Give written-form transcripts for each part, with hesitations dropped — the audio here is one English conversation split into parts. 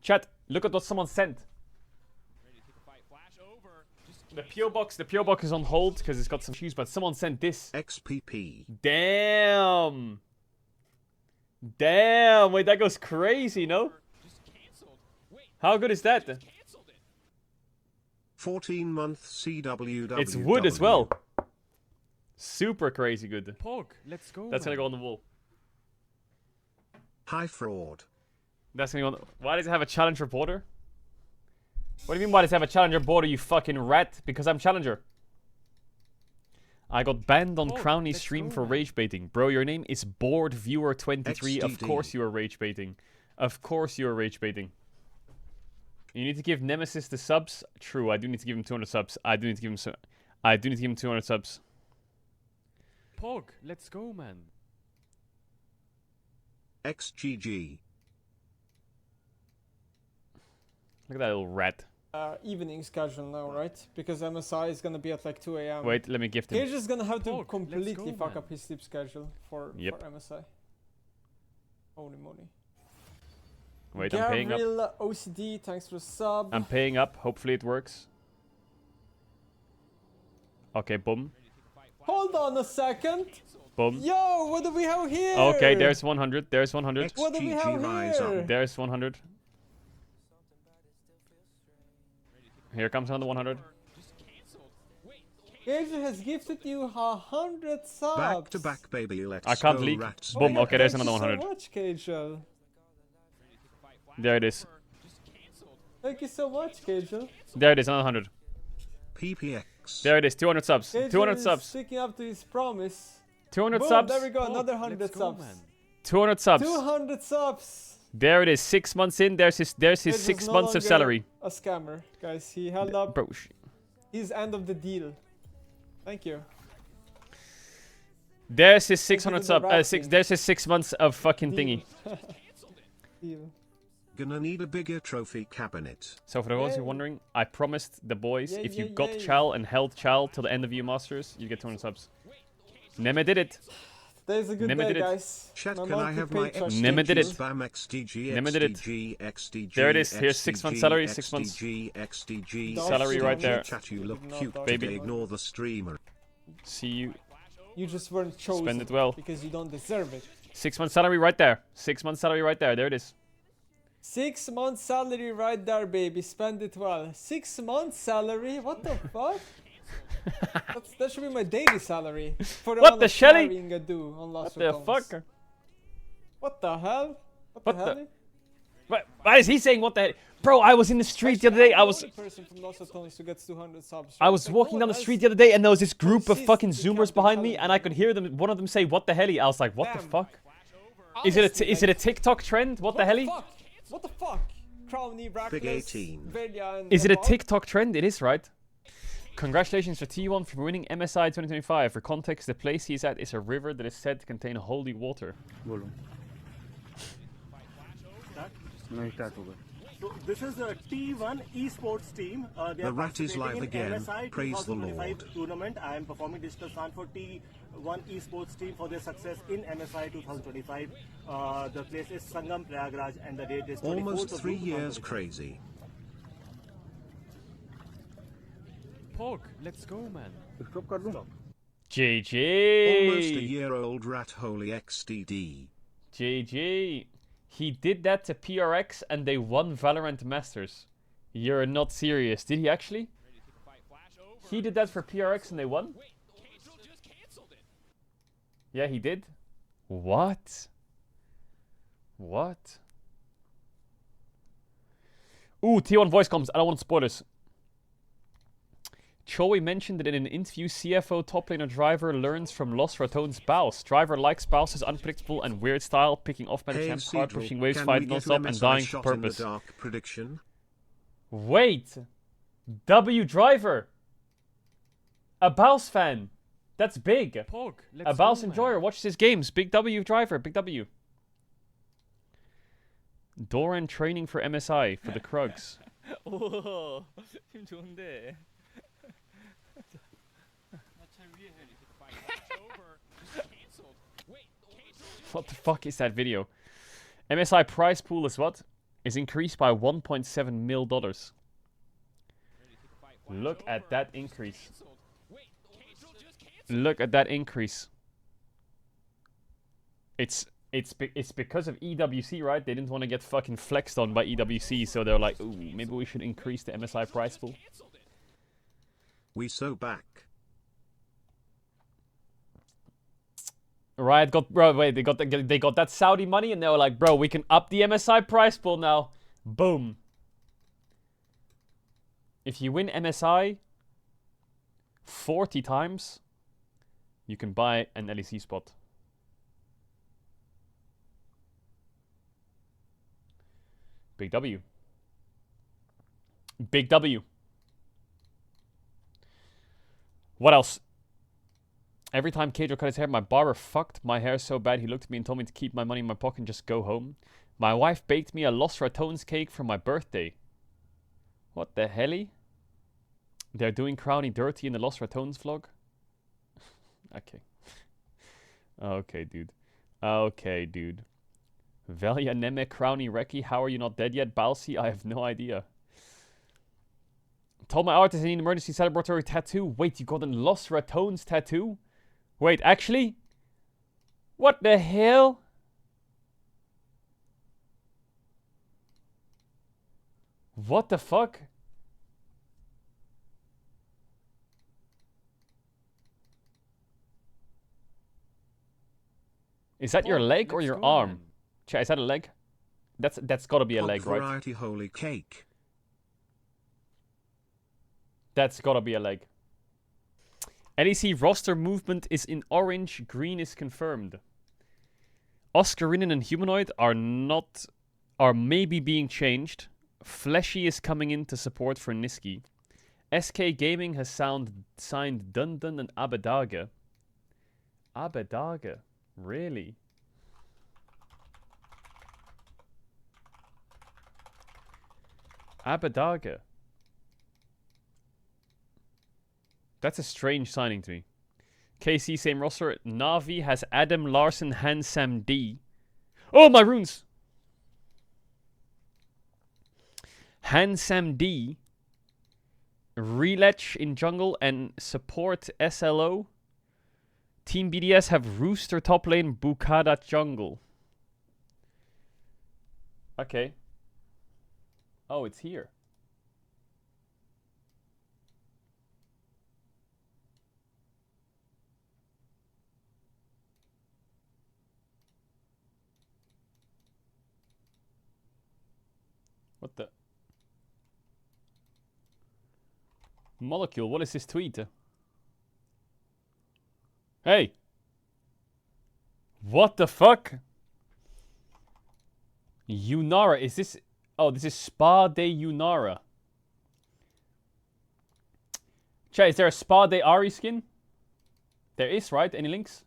Chat, look at what someone sent. The PO box is on hold because it's got some issues, but someone sent this. XPP. Damn. Damn, wait, that goes crazy, no? How good is that? 14-month CWW. It's wood as well. Super crazy good. Pog, let's go. That's gonna go on the wall. High fraud. That's gonna go on the... Why does it have a challenger border? What do you mean why does it have a challenger border, you fucking rat? Because I'm challenger. I got banned on Crowny's stream for rage baiting. Bro, your name is BoredViewer23. Of course you are rage baiting. Of course you are rage baiting. You need to give Nemesis the subs. True, I do need to give him 200 subs. I do need to give him 200 subs. Pog, let's go, man. XGG. Look at that little rat. Evening schedule now, right? Because MSI is gonna be at like 2 a.m. Wait, let me gift him. He's just gonna have to Pog, completely go, fuck man. up his sleep schedule for MSI. Holy moly. Wait, I'm paying up. Gabriel OCD, thanks for the sub. I'm paying up. Hopefully it works. Okay, boom. Hold on a second. Boom. Yo, what do we have here? Okay, there's 100. There's 100. What do we have rise here? up. There's 100. Here comes another 100. Gabriel has gifted you 100 subs. Back to back, baby. Let's I can't go, leak. rats. Boom. Okay, there's Thank another you 100. so much, Caedrel. There it is. Thank you so much, Caedrel. There it is, another 100. PPX. There it is, 200 subs. Caedrel 200 is subs. sticking up to his promise. 200 Boom, subs. there we go, Pog, another 100 let's go, subs. man. 200 subs. 200 subs. There it is, 6 months in. There's his Caedrel's 6 no months of longer salary. A scammer, guys. He held up Bro, his end of the deal. Thank you. there's his 600 did the sub. right thing. There's his 6 months of fucking thingy. Deal. Gonna need a bigger trophy cabinet. So for those who are wondering, I promised the boys if you got Chal and held Chal till the end of your Masters, you get 200 subs. Neme did it. Today's a good Never day, did it. guys. Chat, My can I monthly have my paycheck. XDG Never did it. spam XDG, Never did it. XDG, XDG, There it is. Here's 6 months salary, 6 months. XDG, XDG, Salary right there. Chat, you look Did not cute, dodge Baby. baby. Ignore the streamer. See you. You just weren't chosen. Spend it well. Because you don't deserve it. 6 months salary right there. 6 months salary right there. There it is. 6 months salary right there, baby. Spend it well. 6 months salary? What the fuck? That should be my daily salary. For the What amount the of shelly? carrying I do on Lost What the Returns. fuck? What the hell? What the the- hell? Why is he saying what the hell? Bro, I was in the street the other day. I was Person from Lost Returns who gets 200 subs. I was Like, walking no down one the street else- the other day, and there was this group of sees fucking the Zoomers captain behind me, challenge. and I could hear them. One of them say, "What the hell?" I was like, "What the Damn. fuck? Is it Honestly, is it a TikTok trend? What the hell?" Fuck? What the fuck? Crowny, Reckless, 18. Velia, and Is it a Bob? TikTok trend? It is, right? Congratulations to T1 for winning MSI 2025. For context, the place he's at is a river that is said to contain holy water. So this is a T1 esports team. They The are rat is participating live in again. MSI Praise the 2025 Lord. tournament. I am performing digital sound for T1 esports team for their success in MSI 2025. The place is Sangam Prayagraj and the date is 24th Almost of 3 June years 2025. crazy. Pog, let's go, man. JJ. Almost a year-old rat, holy XDD. JJ. He did that to PRX and they won Valorant Masters. You're not serious. Did he actually? He did that for PRX and they won? Yeah, he did. What? What? Ooh, T1 voice comes. I don't want spoilers. Choi mentioned that in an interview, CFO top laner Driver learns from Lost Ratone's Baus. Driver likes Baus' unpredictable and weird style, picking off meta Hey, champs, hard Caedrel, pushing waves, can fight we get non-stop, to and MSI dying for shot in the purpose. dark prediction? Wait! W Driver! A Baus fan! That's big! Pog, let's A Baus go, enjoyer, man. watches his games. Big W Driver, big W. Doran training for MSI for the Krugs. 오, 힘 좋은데. What the fuck is that video? MSI prize pool is what? is increased by $1.7 million. Look at that increase. Look at that increase. It's because of EWC, right? They didn't want to get fucking flexed on by EWC, so they're like, ooh, maybe we should increase the MSI price pool. We so back. Riot got, bro, wait, they got that Saudi money, and they were like, bro, we can up the MSI price pool now. Boom. If you win MSI 40 times, you can buy an LEC spot. Big W. Big W. What else? Every time Caedrel cut his hair, my barber fucked my hair so bad he looked at me and told me to keep my money in my pocket and just go home. My wife baked me a Los Ratones cake for my birthday. What the helly? They're doing Crowny dirty in the Los Ratones vlog? Okay. Okay, dude. Okay, dude. Velia Neme Crowny Reki, how are you not dead yet? Balsi, I have no idea. Told my artist I need an emergency celebratory tattoo. Wait, you got a Los Ratones tattoo? Wait, actually? What the hell? What the fuck? Is that your leg or your arm? Chat, is that a leg? That's gotta be a leg, right? Variety holy cake. That's gotta be a leg. LEC roster movement is in orange. Green is confirmed. Oscarinin and Humanoid are maybe being changed. Fleshy is coming in to support for Niski. SK Gaming has signed Dundun and Abedage. Abedage? Really? Abedage. That's a strange signing to me. KC, same roster. Navi has Adam Larson, Hansam D. Oh, my runes! Hansam D. Relech in jungle and support SLO. Team BDS have Rooster top lane, Bukada jungle. Okay. Oh, it's here. What the? Molecule, what is this tweet? Hey! What the fuck? Yunara, is this... Oh, this is Spa de Yunara. Chat, is there a Spa de Ari skin? There is, right? Any links?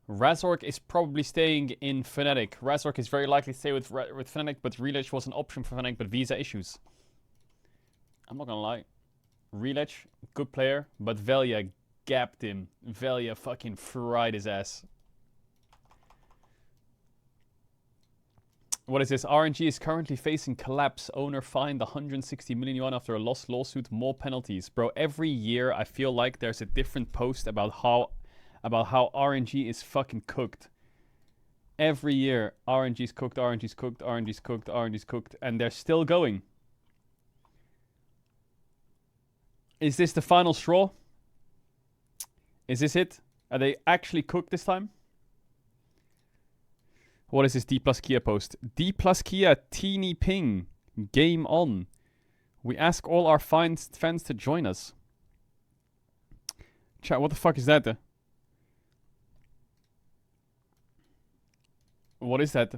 Razork is probably staying in Fnatic. Razork is very likely to stay with Fnatic, but Relech was an option for Fnatic, but visa issues. I'm not gonna lie. Relech, good player, but Velia gapped him. Velia fucking fried his ass. What is this? RNG is currently facing collapse. Owner fined 160 million yuan after a lost lawsuit. More penalties. Bro, every year I feel like there's a different post about how RNG is fucking cooked. Every year, RNG's cooked, RNG's cooked, RNG's cooked, RNG's cooked, and they're still going. Is this the final straw? Is this it? Are they actually cooked this time? What is this D plus Kia post? D plus Kia teeny ping. Game on. We ask all our fans to join us. Chat, what the fuck is that? What is that?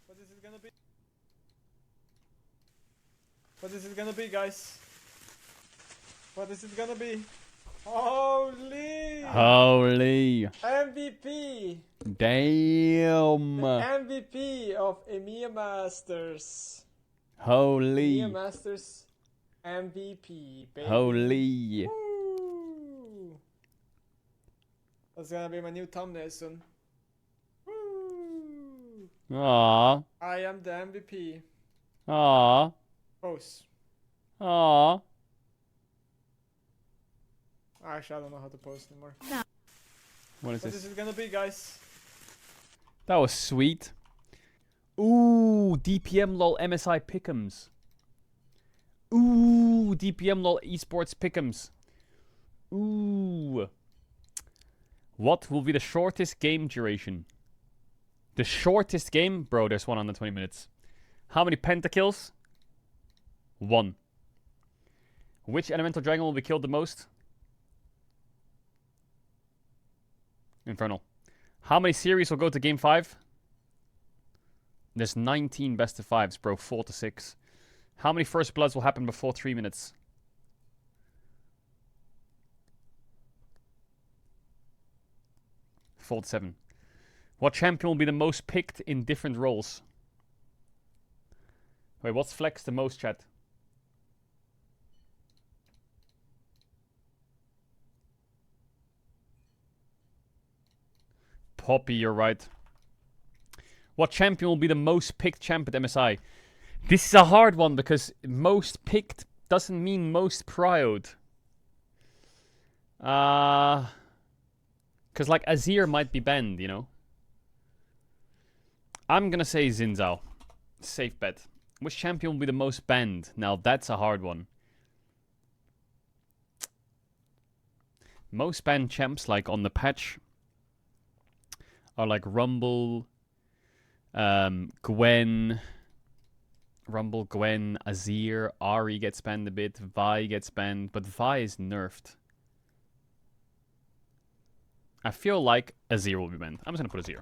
What is it gonna be? What is it gonna be, guys? What is it gonna be? Holy! Holy. MVP! Damn. MVP of EMEA Masters. Holy. EMEA Masters MVP, baby. Holy. Woo! That's gonna be my new thumbnail soon. Aww. I am the MVP. Aww. Pose. Aww. Actually, I don't know how to pose anymore. What is What this? is it gonna be, guys? That was sweet. Ooh, DPM LoL MSI Pick'ems. Ooh, DPM LoL Esports Pick'ems. Ooh. What will be the shortest game duration? The shortest game? Bro, there's one under 20 minutes. How many pentakills? 1. Which elemental dragon will be killed the most? Infernal. How many series will go to game 5? There's 19 best of 5s, bro. 4 to 6. How many first bloods will happen before 3 minutes? 4 to 7. What champion will be the most picked in different roles? Wait, what's flex the most, chat? Poppy, you're right. What champion will be the most picked champ at MSI? This is a hard one because most picked doesn't mean most prioed. Because like Azir might be banned, you know? I'm gonna say Xin Zhao. Safe bet. Which champion will be the most banned? Now that's a hard one. Most banned champs like on the patch are like Rumble, Gwen, Azir, Ahri gets banned a bit, Vi gets banned, but Vi is nerfed. I feel like Azir will be banned. I'm just gonna put Azir.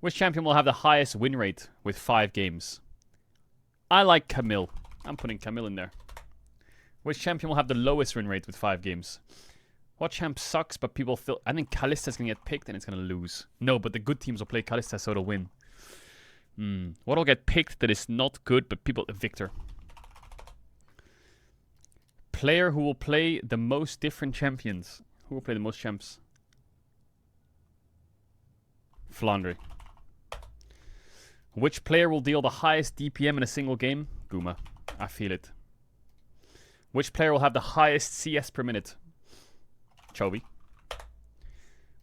Which champion will have the highest win rate with 5 games? I like Camille. I'm putting Camille in there. Which champion will have the lowest win rate with 5 games? What champ sucks, but people feel... I think Kalista's going to get picked and it's going to lose. No, but the good teams will play Kalista, so it'll win. What will get picked that is not good, but people... Victor. Player who will play the most different champions. Who will play the most champs? Flandre. Which player will deal the highest DPM in a single game? Guma. I feel it. Which player will have the highest CS per minute? Chovy.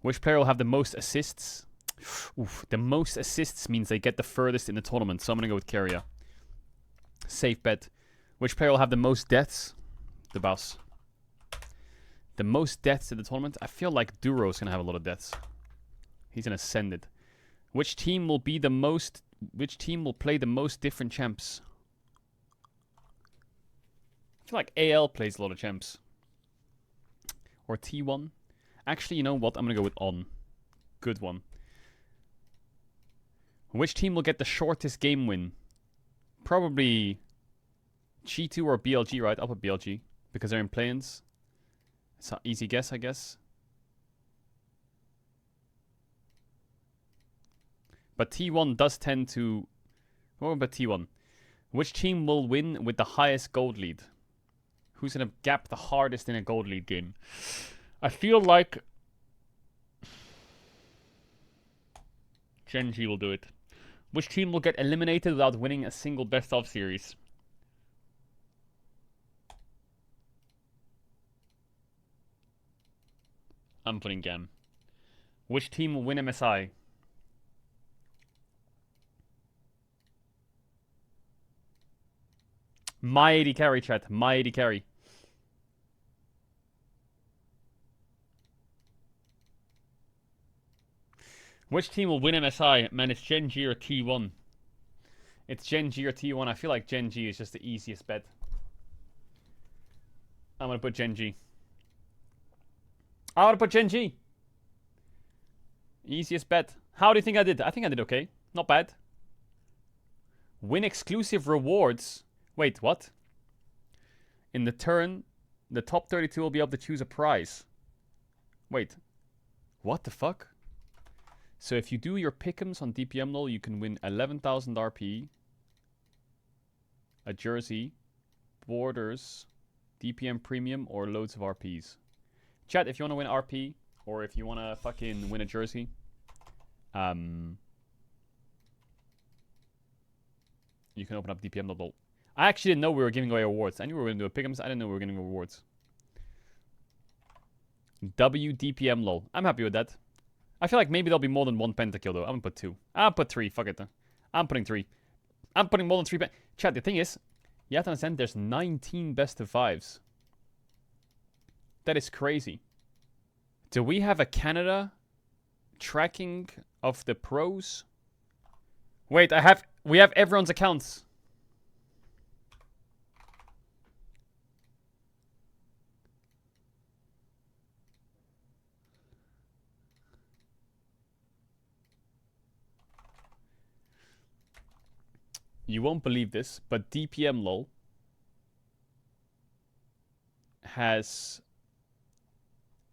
Which player will have the most assists? Oof, the most assists means they get the furthest in the tournament, so I'm going to go with Keria. Safe bet. Which player will have the most deaths? The boss. The most deaths in the tournament? I feel like Duro's going to have a lot of deaths. He's going to send it. Which team will be the most... Which team will play the most different champs? I feel like AL plays a lot of champs. Or T1. Actually, you know what? I'm going to go with On. Good one. Which team will get the shortest game win? Probably G2 or BLG, right? I'll put BLG. Because they're in play-ins. It's an easy guess, I guess. But T1 does tend to... What about T1? Which team will win with the highest gold lead? Who's going to gap the hardest in a gold lead game? I feel like... Gen G will do it. Which team will get eliminated without winning a single best-of series? I'm putting Gam. Which team will win MSI? My AD carry, chat. My AD carry. Which team will win MSI? Man, it's Gen G or T1. It's Gen G or T1. I feel like Gen G is just the easiest bet. I'm going to put Gen G. I'm going to put Gen G. Easiest bet. How do you think I did? I think I did okay. Not bad. Win exclusive rewards. Wait, what? In the turn, the top 32 will be able to choose a prize. Wait. What the fuck? So if you do your pick'ems on DPM LoL, you can win 11,000 RP, a jersey, borders, DPM premium, or loads of RPs. Chat, if you want to win RP, or if you want to fucking win a jersey, You can open up DPM.lol. I actually didn't know we were giving away awards. I knew we were going to do a pick'ems. I didn't know we were giving awards. WDPM lol. I'm happy with that. I feel like maybe there'll be more than one pentakill though. I'm gonna put 2. I'll put 3. Fuck it. I'm putting 3. I'm putting more than 3. Chat, the thing is, you have to understand there's 19 best of 5s. That is crazy. Do we have a Canada tracking of the pros? Wait, we have everyone's accounts. You won't believe this, but DPM lol has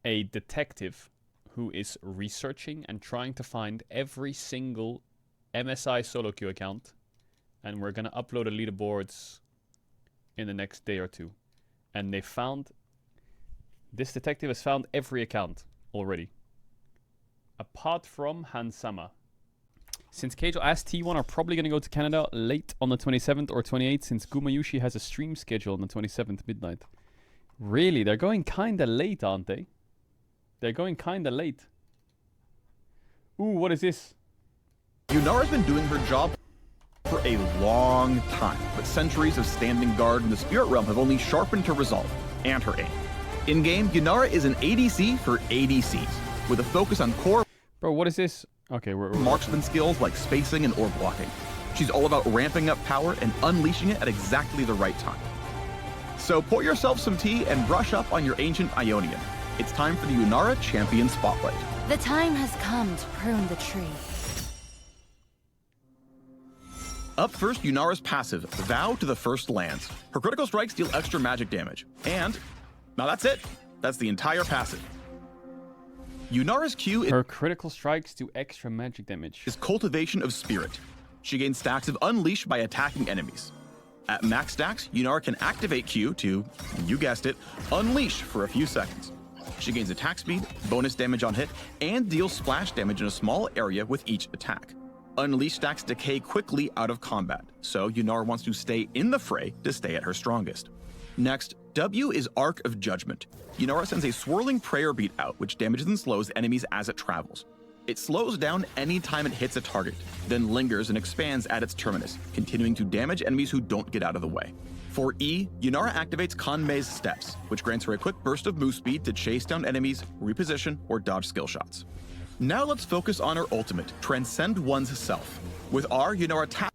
a detective who is researching and trying to find every single MSI solo queue account, and we're gonna upload the leaderboards in the next day or 2. And this detective has found every account already, apart from Hansama. Since Caedrel as T1 are probably going to go to Canada late on the 27th or 28th, since Gumayushi has a stream schedule on the 27th midnight. Really? They're going kinda late, aren't they? They're going kinda late. Ooh, what is this? Yunara's been doing her job for a long time, but centuries of standing guard in the Spirit Realm have only sharpened her resolve and her aim. In-game, Yunara is an ADC for ADCs, with a focus on core Bro, what is this? Okay, we're marksman skills like spacing and orb blocking. She's all about ramping up power and unleashing it at exactly the right time. So pour yourself some tea and brush up on your ancient Ionian. It's time for the Yunara Champion Spotlight. The time has come to prune the tree. Up first, Yunara's passive, Vow to the First Lands. Her critical strikes deal extra magic damage. And, now that's it. That's the entire passive. Yunara's Q her critical strikes do extra magic damage. is Cultivation of Spirit. She gains stacks of Unleash by attacking enemies. At max stacks, Yunara can activate Q to, you guessed it, Unleash for a few seconds. She gains attack speed, bonus damage on hit, and deals splash damage in a small area with each attack. Unleash stacks decay quickly out of combat, so Yunara wants to stay in the fray to stay at her strongest. Next, W is Arc of Judgment. Yunara sends a swirling prayer beat out, which damages and slows enemies as it travels. It slows down any time it hits a target, then lingers and expands at its terminus, continuing to damage enemies who don't get out of the way. For E, Yunara activates Kanmei's Steps, which grants her a quick burst of move speed to chase down enemies, reposition, or dodge skill shots. Now let's focus on her ultimate, Transcend One's Self. With R, Yunara taps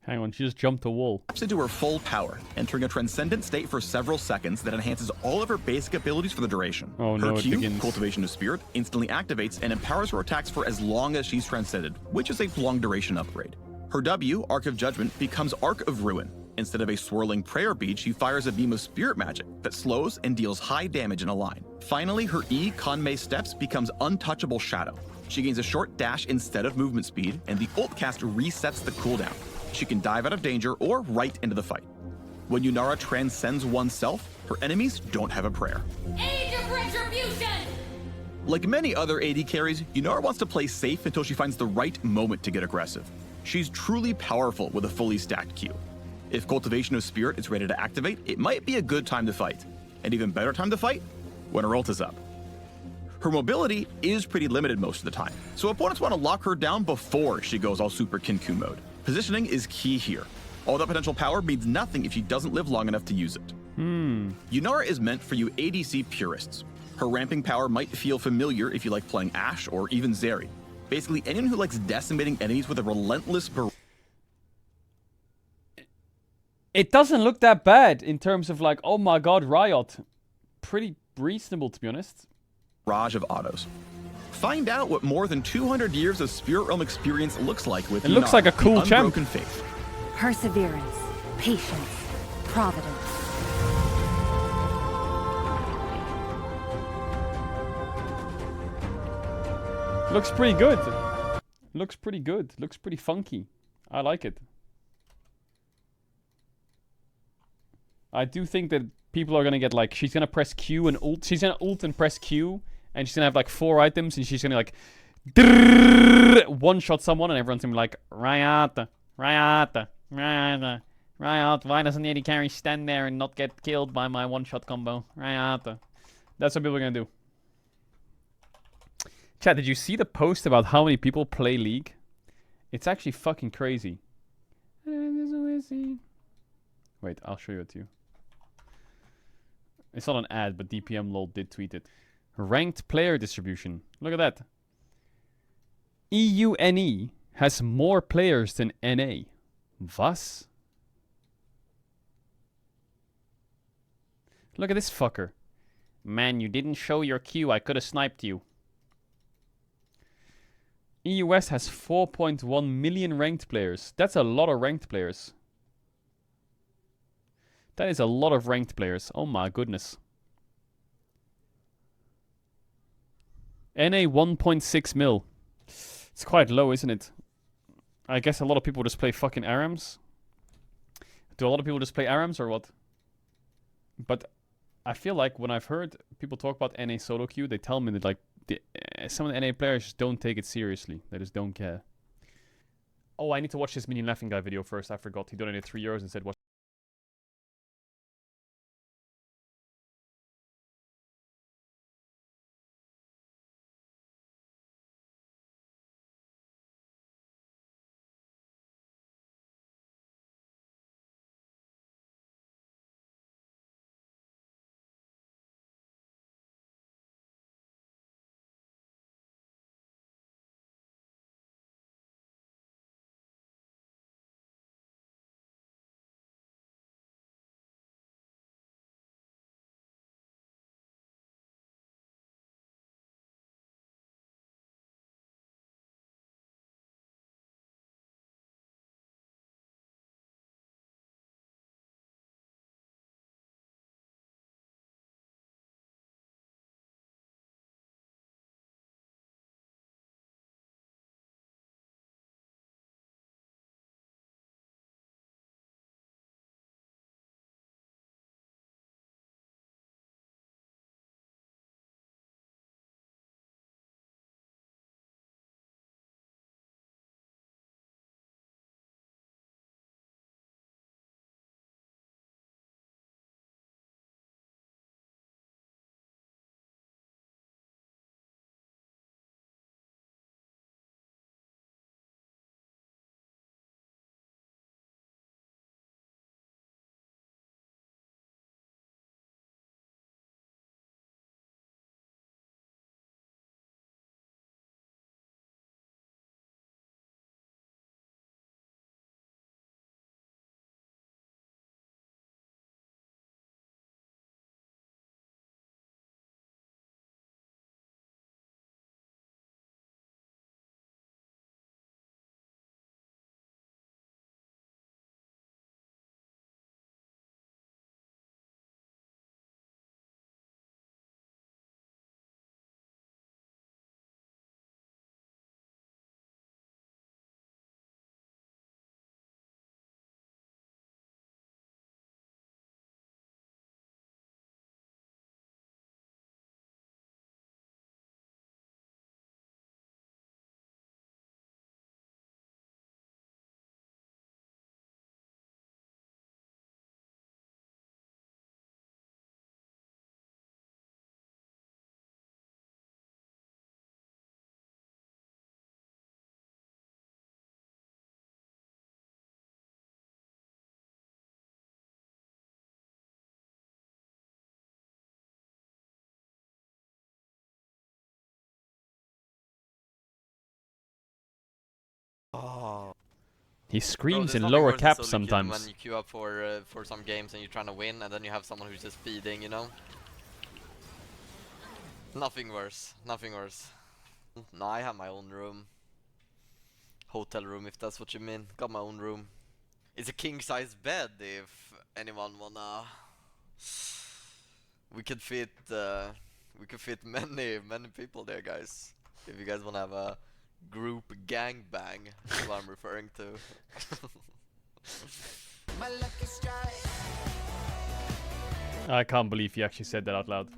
Hang on, she just jumped a wall. into her full power, entering a transcendent state for several seconds that enhances all of her basic abilities for the duration. Oh no, Her it Q, begins. Cultivation of Spirit, instantly activates and empowers her attacks for as long as she's transcended, which is a long duration upgrade. Her W, Arc of Judgment, becomes Arc of Ruin. Instead of a swirling prayer bead, she fires a beam of spirit magic that slows and deals high damage in a line. Finally, her E, Kanmei Steps, becomes Untouchable Shadow. She gains a short dash instead of movement speed, and the ult cast resets the cooldown. She can dive out of danger or right into the fight. When Yunara transcends oneself, her enemies don't have a prayer. Age of Retribution! Like many other AD carries, Yunara wants to play safe until she finds the right moment to get aggressive. She's truly powerful with a fully stacked Q. If Cultivation of Spirit is ready to activate, it might be a good time to fight. An even better time to fight? When her ult is up. Her mobility is pretty limited most of the time, so opponents want to lock her down before she goes all Super Kinku mode. Positioning is key here. All that potential power means nothing if she doesn't live long enough to use it. Yunara is meant for you ADC purists. Her ramping power might feel familiar if you like playing Ashe or even Zeri. Basically, anyone who likes decimating enemies with a relentless It doesn't look that bad in terms of like, oh my god, Riot. Pretty reasonable, to be honest. barrage of autos. Find out what more than 200 years of Spirit Realm experience looks like with It looks Yunara, like a cool the champ. Unbroken Faith. Perseverance, patience, providence. Looks pretty good. Looks pretty good. Looks pretty funky. I like it. I do think that people are gonna get like, she's gonna press Q and ult. She's gonna ult and press Q, and she's gonna have like 4 items, and she's gonna like one shot someone, and everyone's gonna be like, Riot, Riot, Riot. Riot, why doesn't the AD carry stand there and not get killed by my one-shot combo? Riot. That's what people are gonna do. Chat, did you see the post about how many people play League? It's actually fucking crazy. Wait, I'll show you it to you. It's not an ad, but DPM LoL did tweet it. Ranked player distribution. Look at that. EUNE has more players than NA. Was? Look at this fucker. Man, you didn't show your Q. I could have sniped you. EUS has 4.1 million ranked players. That's a lot of ranked players. That is a lot of ranked players. Oh my goodness. NA 1.6 mil. It's quite low, isn't it? I guess a lot of people just play fucking ARAMs. Do a lot of people just play ARAMs or what? But I feel like when I've heard people talk about NA solo queue, they tell me that like some of the NA players just don't take it seriously. They just don't care. Oh, I need to watch this Minion Laughing Guy video first. I forgot. He donated €3 and said watch. He screams in lower caps sometimes. When you queue up for some games and you're trying to win, and then you have someone who's just feeding, you know. Nothing worse. Nothing worse. No, I have my own room. Hotel room, if that's what you mean. Got my own room. It's a king-size bed if anyone wanna. We could fit many people there, guys. If you guys wanna have a group gangbang, is what I'm referring to. I can't believe he actually said that out loud.